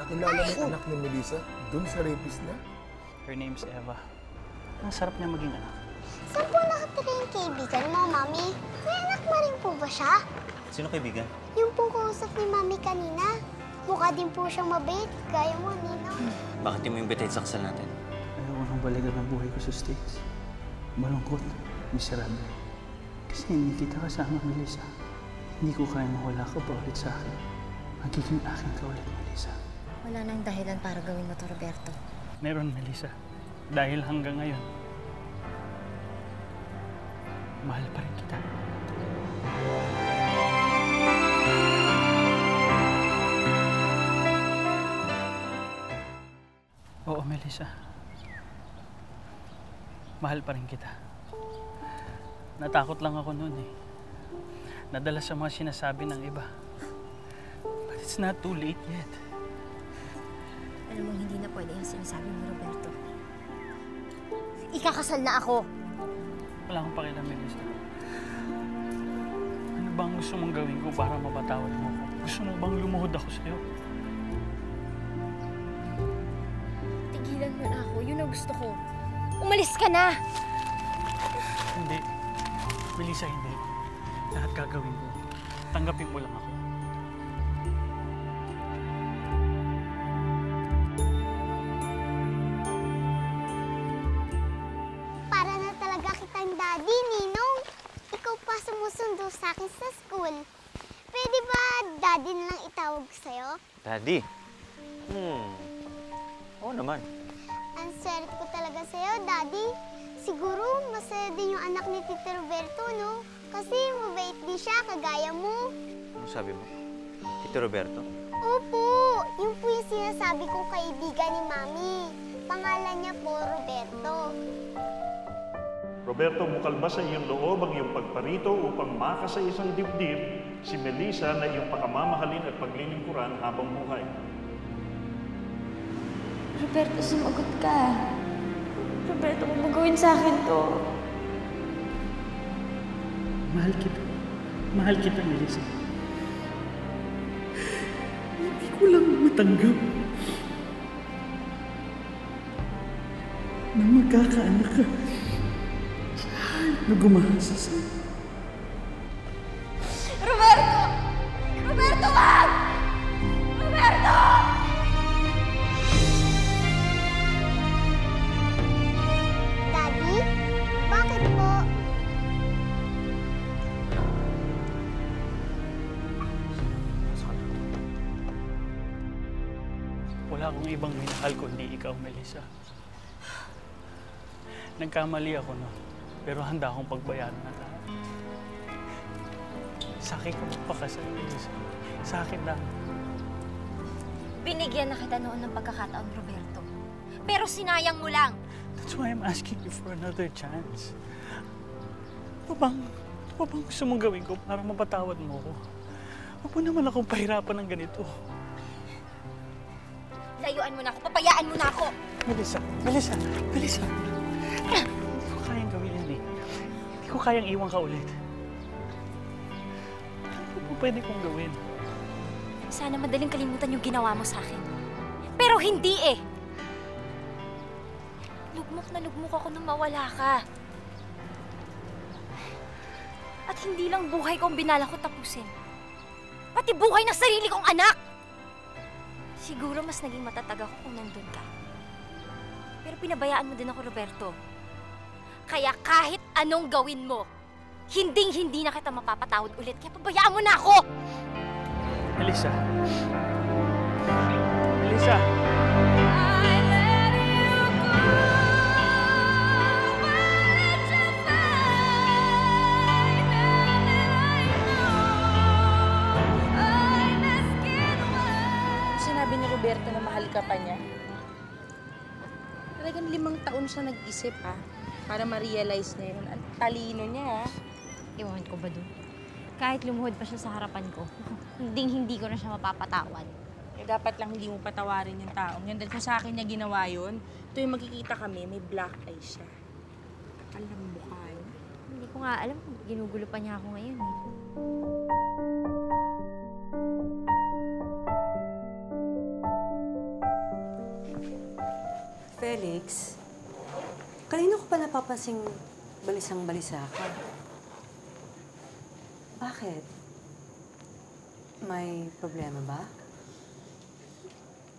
Nakilala mo yung anak ni Melissa dun sa rapist niya? Her name's Eva. Ang sarap niya maging anak. Saan po nakatira yung kaibigan mo, Mami? May anak mo rin po ba siya? Sino kaibigan? Yung po kausap ni Mami kanina. Mukha din po siyang mabait, gaya mo, Ninong. Bakit di mo imbitay sa kasal natin? Ayoko nang balikan ng buhay ko sa States. Malungkot, miserable. Kasi hindi kita kasama, Melissa. Hindi ko kaya mawala ka pa ulit sa akin. Magiging akin ka ulit, Melissa. Wala nang dahilan para gawin mo to, Roberto. Meron, Melissa. Dahil hanggang ngayon, mahal pa rin kita. Oo, Melissa. Mahal pa rin kita. Natakot lang ako noon eh. Nadala sa mga sinasabi ng iba. But it's not too late yet. Alam mo, hindi na pwede yung sinasabi mo, Roberto. Ikakasal na ako. Wala akong pakialam, Melissa. Ano bang gusto mong gawin ko para mapatawad mo ko? Gusto mo bang lumuhod ako sa'yo? Tigilan mo na ako. Yun ang gusto ko. Umalis ka na! Hindi. Melissa, hindi. Lahat gagawin ko. Tanggapin mo lang ako. Para na talaga kitang daddy, Ninong. Ikaw pa sumusundo sa akin sa school. Pwede ba daddy na lang itawag sa'yo? Daddy? Oo naman. Ang swerte ko talaga sa'yo, daddy. Siguro masaya din yung anak ni Tito Roberto, no? Kasi mabait din siya, kagaya mo. Ano sabi mo? Tito Roberto? Opo, yun po yung sinasabi kong kaibigan ni Mami. Pangalan niya po, Roberto. Roberto, mukalma sa iyong loob ang iyong pagparito upang maka sa isang dibdib si Melissa na iyong pakamamahalin at paglilingkuran habang buhay. Roberto, sumagot ka. Roberto, huwag mo gawin sa akin to. Mahal kita. Mahal kita, Melissa. Hindi ko lang matanggap na magkakaanak ka na gumahasa sa'yo. Roberto! Roberto, wag! Roberto! Daddy, bakit po? Wala akong ibang minahal kundi ikaw, Melissa. Nagkamali ako, no? Pero handa akong pagbayaran na lahat. Sa akin ka magpakasal, Melissa. Sa akin lang. Binigyan na kita noon ng pagkakataon, Roberto. Pero sinayang mo lang. That's why I'm asking you for another chance. Ano bang gusto mong gawin ko para mapatawad mo ko? Huwag mo naman akong pahirapan ng ganito. Layuan mo na ako. Papayaan mo na ako. Melissa! Melissa! Melissa! Hindi ko kayang gawin yan eh. Hindi ko kayang iwan ka ulit. Ano po pwede kong gawin? Sana madaling kalimutan yung ginawa mo sa akin. Pero hindi eh. Lugmok na lugmok ako nung mawala ka. At hindi lang buhay ko ang binala ko tapusin. Pati buhay ng sarili kong anak! Siguro mas naging matatag ako kung nandun ka. Pero pinabayaan mo din ako, Roberto. Kaya kahit anong gawin mo, hinding-hindi na kita mapapatawad ulit. Kaya pabayaan mo na ako! Melissa! Melissa! Sinabi ni Roberto na mahal ka pa niya. Talagang 5 taon siya nag-isip, ha? Para ma-realize niya yun. Ang talino niya, ha? Iwan ko ba dun? Kahit lumuhod pa siya sa harapan ko, hindi ko na siya mapapatawad. Eh, dapat lang hindi mo patawarin yung taong yan. Dahil kung sa akin niya ginawa yun, tuwing magkikita kami, may black eye siya. Alam mo ka, Hindi ko nga alam kung ginugulo pa niya ako ngayon eh. Felix, kanino ko pa napapansing balisang-balisa ka? Bakit? May problema ba?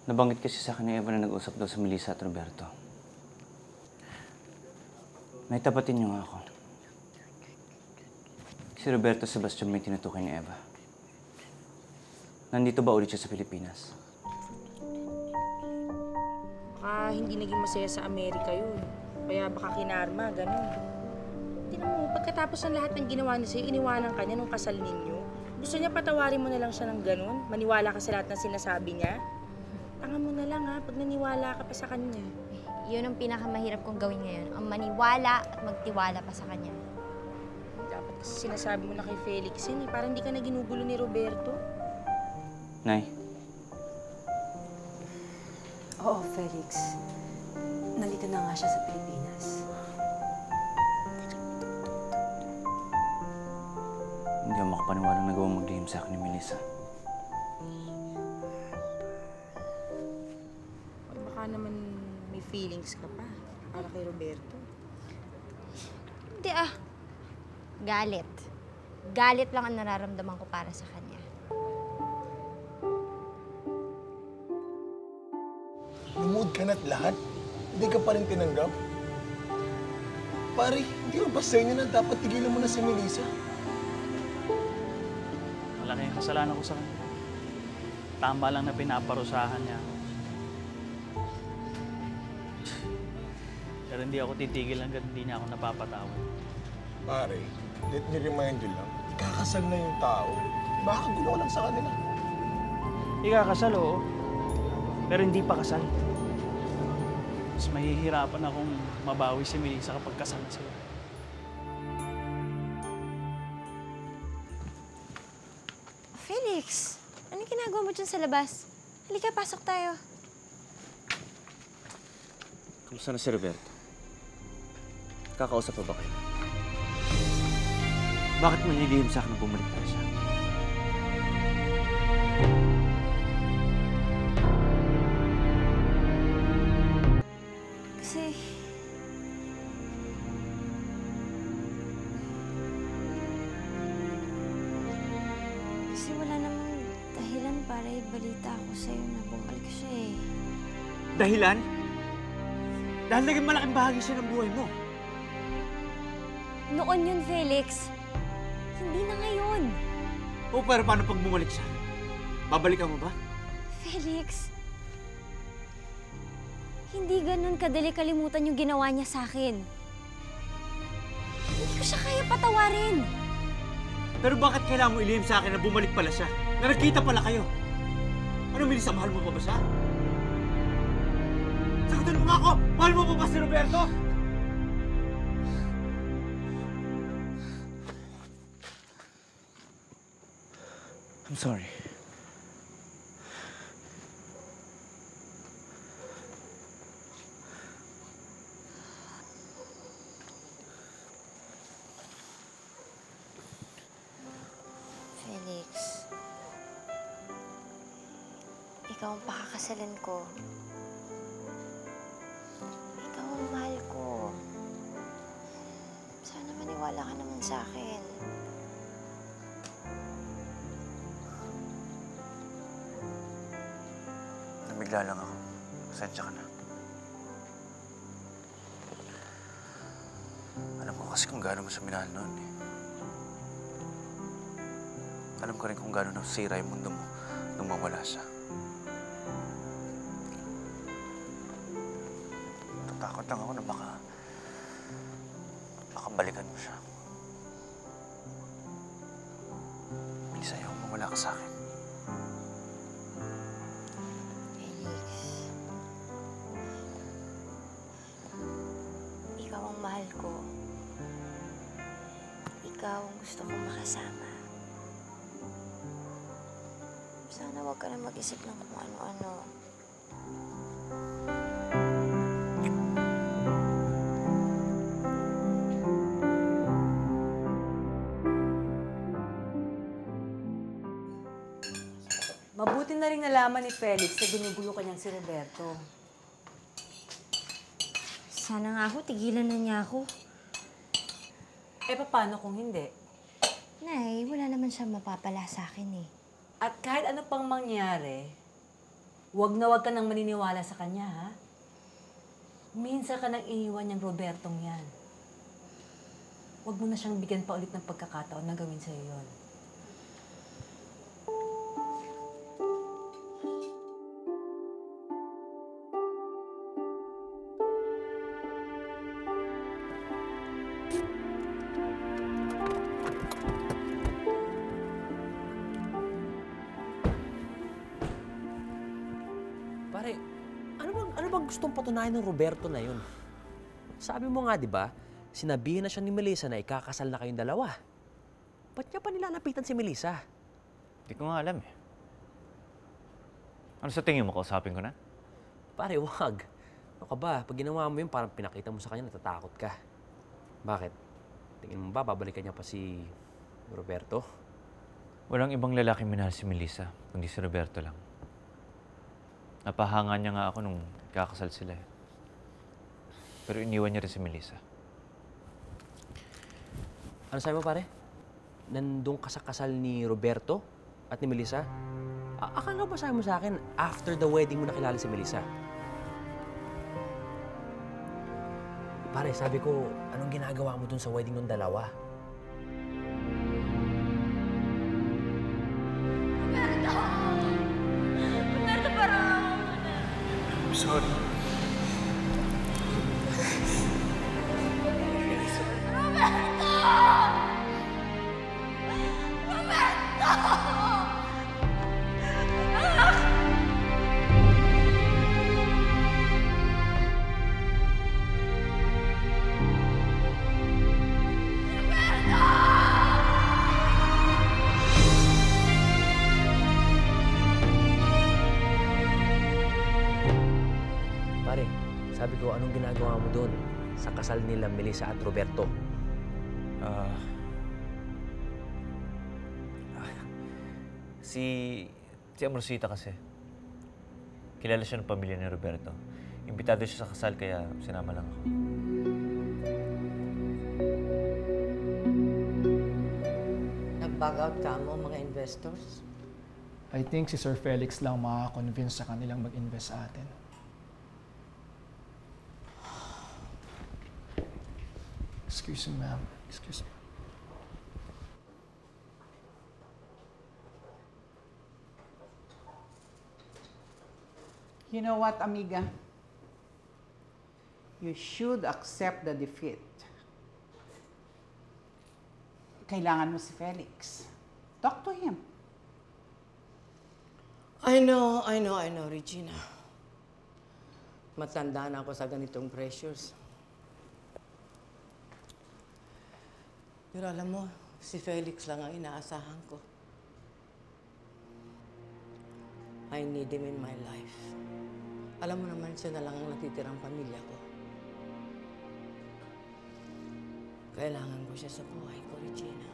Nabanggit kasi sa akin ni Eva na nag-usap daw sa Melissa at Roberto. Naitapatin niyo nga ako. Si Roberto Sebastian may tinutukoy ni Eva. Nandito ba ulit siya sa Pilipinas? Baka hindi naging masaya sa Amerika yun. Kaya baka kinarma, ganun. Tingnan mo, pagkatapos ng lahat ng ginawa niya sa'yo, iniwanan ka niya nung kasal ninyo. Gusto niya patawarin mo na lang siya ng ganun? Maniwala ka sa lahat ng sinasabi niya? Tanga mo na lang ha, pag naniwala ka pa sa kanya. Yun ang pinakamahirap kong gawin ngayon, ang maniwala at magtiwala pa sa kanya. Dapat kasi sinasabi mo na kay Felix yun eh, parang hindi ka na ginugulo ni Roberto. Nay, Oo, Felix. Nandito na nga siya sa Pilipinas. hindi ako makapaniwala na nagawang maglihim sa akin ni Melissa. Ay, baka naman may feelings ka pa para kay Roberto. Hindi galit. Galit lang ang nararamdaman ko para sa kanya. Lumuod ka na't lahat. Hindi ka pa rin tinanggap. Pare, hindi ba sa inyo na dapat tigilan mo na si Melissa? Malaki ang kasalanan ko sa kanya. Tama lang na pinaparusahan niya ako. Pero hindi ako titigil hanggang hindi niya ako napapatawad. Pare, let me remind you lang, ikakasal na yung tao. Baka gulo ka lang sa kanila. Ikakasal, oo. Pero hindi pa kasal. Mas mahihirapan akong mabawi si Melissa kapag kasal na sila. Felix, anong ginagawa mo dyan sa labas? Halika, pasok tayo. Kamusta na si Roberto? Kakausap pa ba kayo? Bakit mo nilihim sa akin na bumalik pa siya? Kasi... Kasi wala namang dahilan para ibalita ako sa'yo na bumalik siya eh. Dahilan? Dahil naging malaking bahagi siya ng buhay mo. Noon yun, Felix. Hindi na ngayon. O pero paano pag bumalik siya? Babalikan mo ba? Felix, hindi ganun kadali kalimutan yung ginawa niya sa akin. Hindi ko siya kaya patawarin. Pero bakit kailangan mo ilihim sa akin na bumalik pala siya? Na nagkita pala kayo? Ano, Melissa, mahal mo pa ba siya? Sagutin mo nga ako! Mahal mo pa ba si Roberto? I'm sorry. Felix, ikaw ang pakakasalan ko. Ikaw ang mahal ko. Sana maniwala ka naman sa akin. Namigla lang ako. Pasensya ka na. Alam ko kasi kung gaano mo siya minahal noon eh. Alam ko rin kung gaano nasira yung mundo mo nung mawala siya. Natatakot lang ako na baka balikan mo siya. Melissa, ayaw mawala ka sa akin. Felix, ikaw ang mahal ko. Ikaw ang gusto kong makasama. Sana huwag ka na mag-isip ng kung ano-ano. Mabuti na rin nalaman ni Felix na ginugulo kanyang si Roberto. Sana nga ako, tigilan na niya ako. Eh, paano kung hindi? Nay, wala naman siya mapapala sa akin eh. At kahit ano pang mangyari, wag na wag ka nang maniniwala sa kanya, ha? Minsan ka nang iniwan yung Robertong yan. Wag mo na siyang bigyan pa ulit ng pagkakataon na gawin sa'yo yun. Pare, ano bang gustong patunayan ng Roberto na yun? Sabi mo nga, di ba, sinabihin na siya ni Melissa na ikakasal na kayong dalawa. Ba't niya pa nilalapitan si Melissa? Hindi ko nga alam eh. Ano sa tingin mo, kausapin ko na? Pare, wag. Ano ka ba? Pag ginawa mo yun, parang pinakita mo sa kanya, natatakot ka. Bakit? Tingin mo ba, babalikan niya pa si Roberto? Walang ibang lalaki minahal si Melissa, kundi si Roberto lang. Napahanga niya nga ako nung kakasal sila eh. Pero iniwan niya rin si Melissa. Ano sabi mo, pare? Nandun ka sa kasal ni Roberto at ni Melissa? Akala ba sabi mo sa akin, after the wedding mo nakilala si Melissa? Pare, sabi ko, anong ginagawa mo dun sa wedding ng dalawa? Sorry. Pare, sabi ko, anong ginagawa mo doon sa kasal nila Melissa at Roberto? Si Amorcita kasi. Kilala siya ng pamilya ni Roberto. Imbitado siya sa kasal kaya sinama lang ako. Nag-bug out ka mo, mga investors? I think si Sir Felix lang makaka-convince sa kanilang mag-invest sa atin. Excuse me, ma'am. Excuse me. You know what, amiga? You should accept the defeat. Kailangan mo si Felix. Talk to him. I know, Regina. Matanda na ako sa ganitong pressures. Pero alam mo, si Felix lang ang inaasahan ko. I need him in my life. Alam mo naman, siya na lang ang natitirang pamilya ko. Kailangan ko siya sa buhay ko, Regina.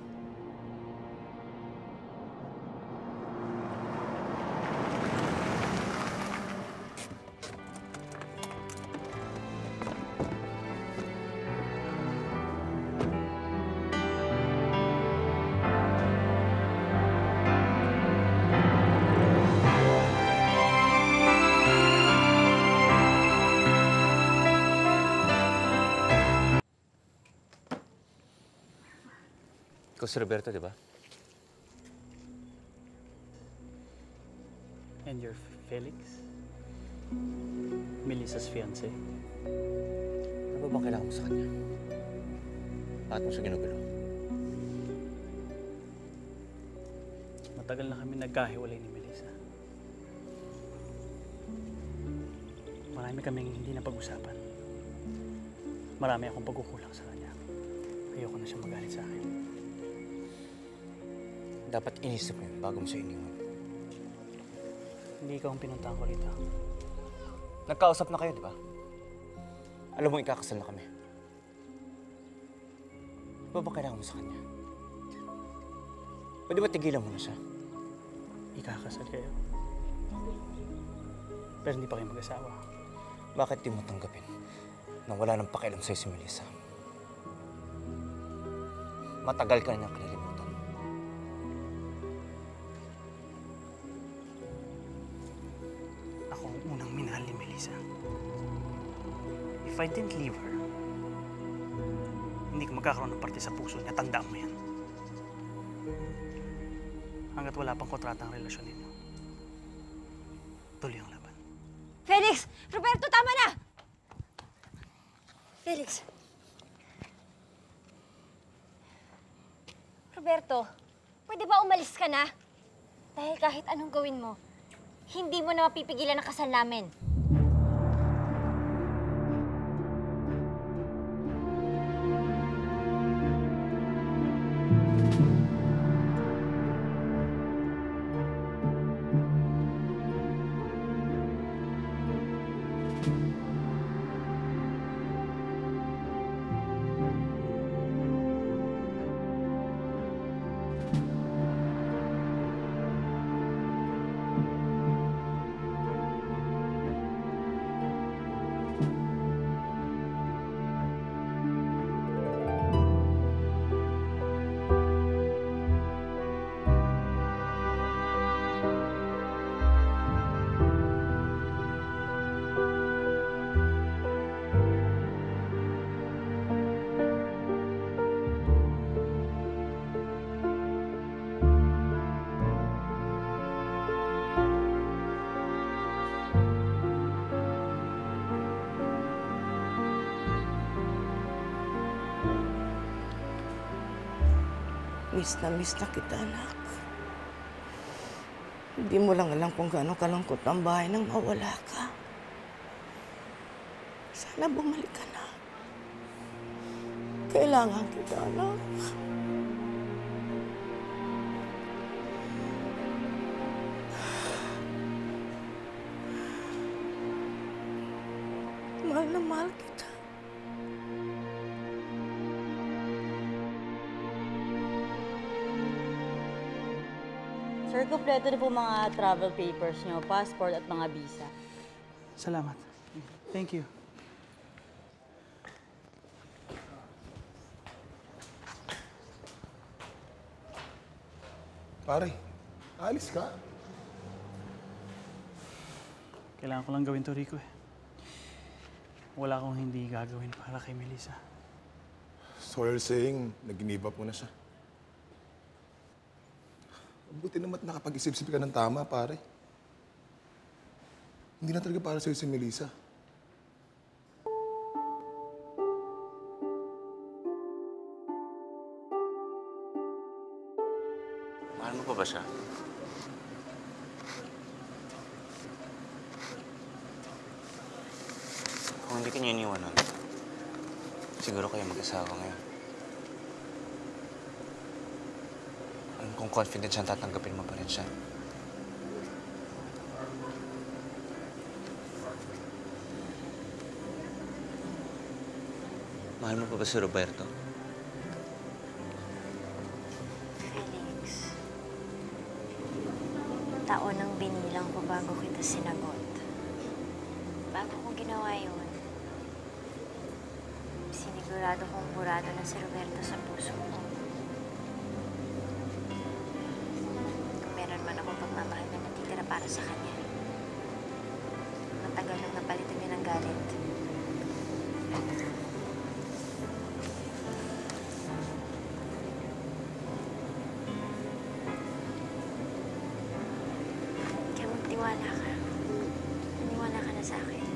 Ikaw si Roberto, di ba? And you're Felix? Melissa's fiancé? Ano ba bang kailangan mo sa kanya? Bakit mo siya ginugulo? Matagal na kami nagkahiwalay ni Melissa. Marami kaming hindi na pag-usapan. Marami akong pagkukulang sa kanya. Ayoko na siya magalit sa akin. Dapat inisip mo yun bago mo siya iniwan. Hindi ikaw ang pinuntahan ko rito. Nagkausap na kayo, di ba? Alam mo, ikakasal na kami. Ano ba kailangan mo sa kanya? Pwede ba tigilan mo na siya? Ikakasal kayo. Pero hindi pa kayo mag-asawa. Bakit di mo tanggapin na wala nang pakialam sa'yo si Melissa. Matagal ka na niyang kinalimutan. Ako ang unang minahal ni Melissa. If I didn't leave her, hindi ka magkakaroon ng parte sa puso niya. Tandaan mo yan. Hanggat wala pang kontrata ang relasyon ninyo, tuloy ang laban. Felix! Roberto, tama na! Felix. Roberto, pwede ba umalis ka na? Dahil kahit anong gawin mo, hindi mo na mapipigilan ang kasal namin. Miss na kita, anak. Hindi mo lang alam kung gaano kalungkot ang bahay nang mawala ka. Sana bumalik ka na. Kailangan kita, anak. Mahal na mahal kita. Sir, kompleto na po mga travel papers nyo, passport at mga visa. Salamat. Thank you. Pare, alis ka? Kailangan ko lang gawin to, Rico eh. Wala akong hindi gagawin para kay Melissa. So you're saying, nag-give up mo na siya? Buti naman nakapag-isip-isip ka ng tama, pare. Hindi na talaga para sa'yo si Melissa. Mahal mo pa ba siya? Kung hindi ka niya iniwanan, siguro kayo mag-asawa ngayon. Kung confident siya, tatanggapin mo pa rin siya. Mahal mo pa ba si Roberto? Felix, taon ang binilang ko bago kita sinagot. Bago ko ginawa yun, sinigurado kong burado na si Roberto sa puso ko. Meron man akong pagmamahal na natitira para sa kanya. Matagal nang napalitan niya ng galit. Kaya magtiwala ka. Maniwala ka na sa akin.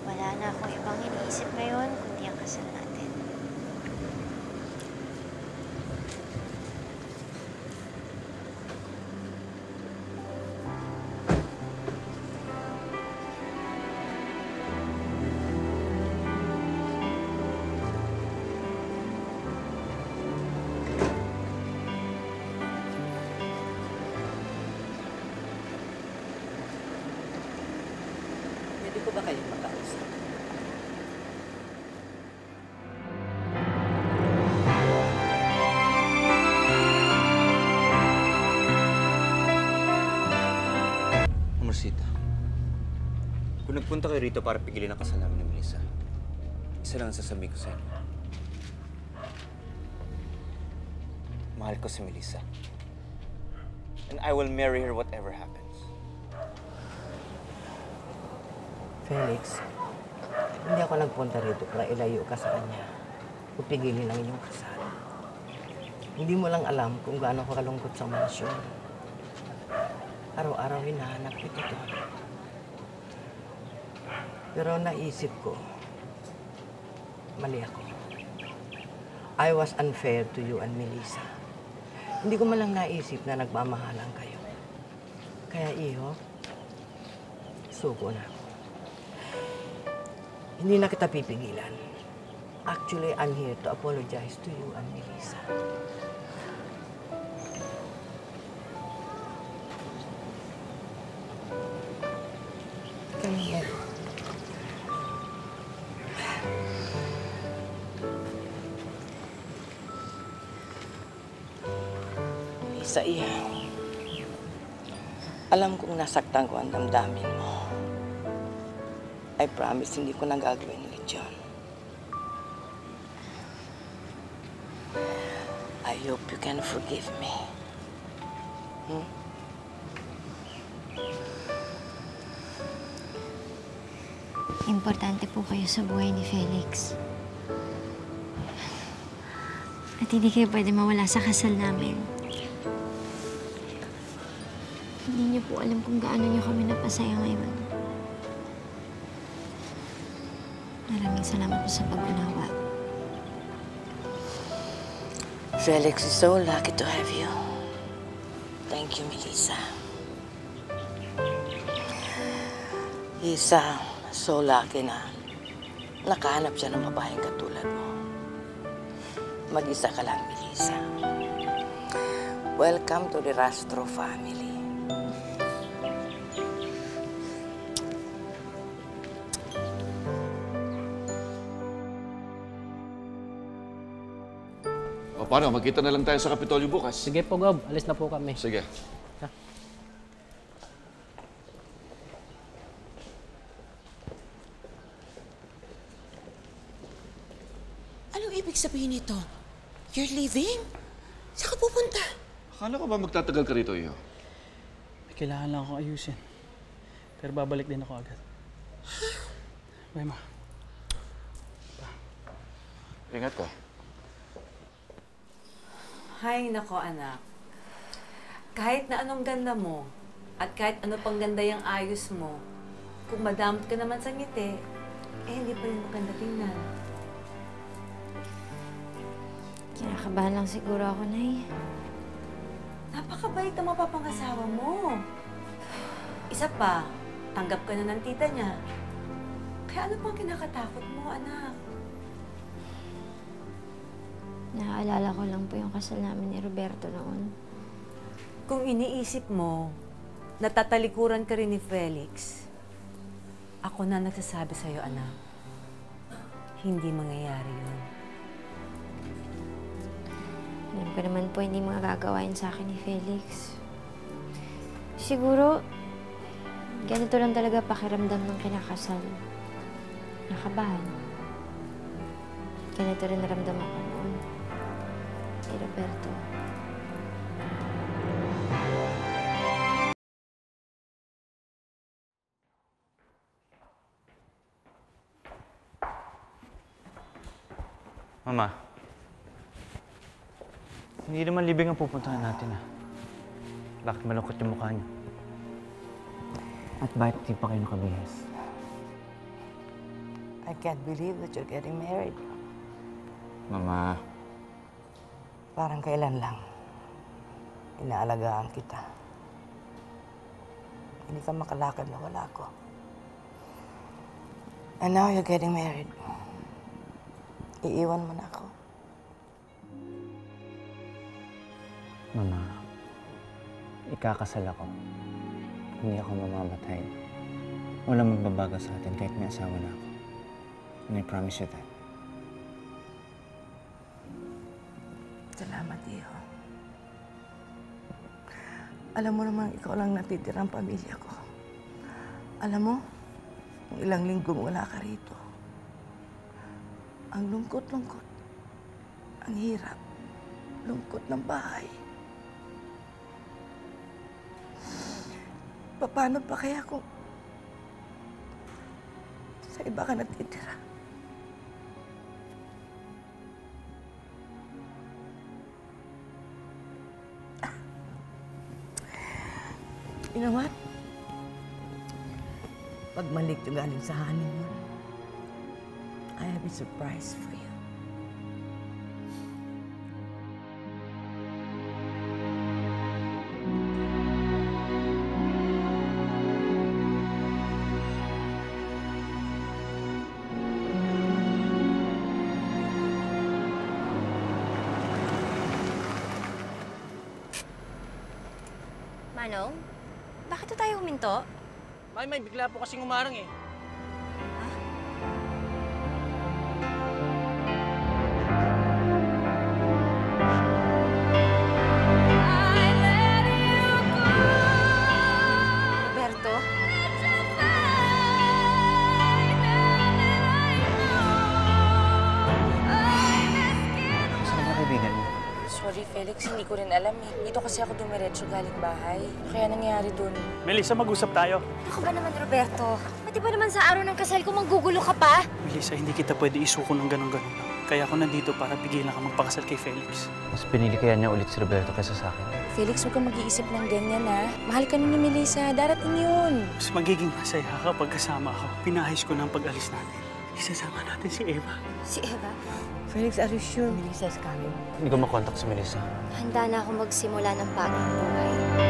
Wala na akong ibang iniisip ngayon kundi ang kasal natin. Pwede ko ba kayong makausap? Nagpunta kayo rito para pigilin ang kasal namin ni Melissa. Isa lang ang sasabihin ko sa inyo. Mahal ko si Melissa. And I will marry her whatever happens. Felix, hindi ako nagpunta rito para ilayo ka sa kanya. Pipigilin ang inyong kasal. Hindi mo lang alam kung gaano ka kalungkot sa mansyon. Araw-araw hinahanap kita doon. Pero naisip ko, mali ako. I was unfair to you and Melissa. Hindi ko man lang naisip na nagmamahalan kayo. Kaya iho, suko na ako. Hindi na kita pipigilan. Actually, I'm here to apologize to you and Melissa. Come here. Lisa, alam kong nasaktan ko ang damdamin mo. I promise hindi ko na gagawin ulit yun. I hope you can forgive me. Importante po kayo sa buhay ni Felix. At hindi kayo pwede mawala sa kasal namin. Hindi niyo po alam kung gaano niyo kami napasaya ngayon. Maraming salamat po sa pag-unawa. Felix is so lucky to have you. Thank you, Melissa. He's so lucky na nakahanap siya ng babaeng katulad mo. Mag-isa ka lang, Melissa. Welcome to the Rastro family. O paano, magkita na lang tayo sa Kapitolyo bukas. Sige po, Gob. Alis na po kami. Sige. Anong ibig sabihin nito? You're leaving? Saan ka pupunta? Akala ko ba magtatagal ka rito, Iyo? Kailangan lang akong ayusin. Pero babalik din ako agad. Bye, Ma. Ingat ka. Hay nako, anak. Kahit na anong ganda mo, at kahit ano pang ganda yung ayos mo, kung madamot ka naman sa ngiti, hindi pa rin maganda tingnan. Kinakabahan lang siguro ako, Nay. Napakabait ang mapapangasawa mo. Isa pa, tanggap ka na ng tita niya. Kaya ano pang kinakatakot mo, anak? Naaalala ko lang po yung kasal namin ni Roberto noon. Kung iniisip mo, natatalikuran ka rin ni Felix, ako na nagsasabi sa'yo, anak. Hindi mangyayari yun. Alam ko naman po hindi magagawain sa akin ni Felix. Siguro, ganito lang talaga pakiramdam ng kinakasal. Nakabahan. Ganito rin naramdaman ko noon. Kay Roberto. Mama, hindi naman libing ang pupuntahan natin, ah. Bakit malungkot yung mukha niyo? At bakit di pa kayo nakabihis? I can't believe that you're getting married. Mama, Parang kailan lang. Inaalagaan kita. Hindi ka makalakad na wala ko. And now you're getting married. Iiwan mo na ako. Mama, ikakasal ako. Hindi ako mamamatay. Walang magbabago sa atin kahit may asawa na ako. And I promise you that. Salamat, Iho. Alam mo naman, ikaw lang natitirang pamilya ko. Alam mo, Kung ilang linggo wala ka rito. Ang lungkot-lungkot. Ang hirap. Lungkot ng bahay. Paano pa kaya kung sa iba ka natitira? You know what? Pag malik yung galing sa honeymoon, I have a surprise for you. Manong, bakit to tayo huminto? May bigla po kasing umarang eh. Roberto? Saan ka kaibigan mo? Sorry, Felix. Hindi ko rin alam eh. Dito kasi ako dumiretso galing bahay. Ano kaya nangyari dun? Melissa, mag-usap tayo. Ano ka ba naman, Roberto? Pati ba naman sa araw ng kasal ko manggugulo ka pa? Melissa, hindi kita pwede isuko ng ganun-ganun lang. Kaya ako nandito para pigilan ka magpakasal kay Felix. Mas pinili kaya niya ulit si Roberto kaysa sa akin. Felix, huwag kang mag-iisip ng ganyan ha. Mahal ka nun ni Melissa. Darating yun. Mas magiging masaya kapag kasama ako. Pinahayos ko na ang pag-alis natin. Isasama natin si Eva. Si Eva? Felix, are you sure Melissa's coming? Hindi ko makontak si Melissa. Handa na ako magsimula ng bagong buhay.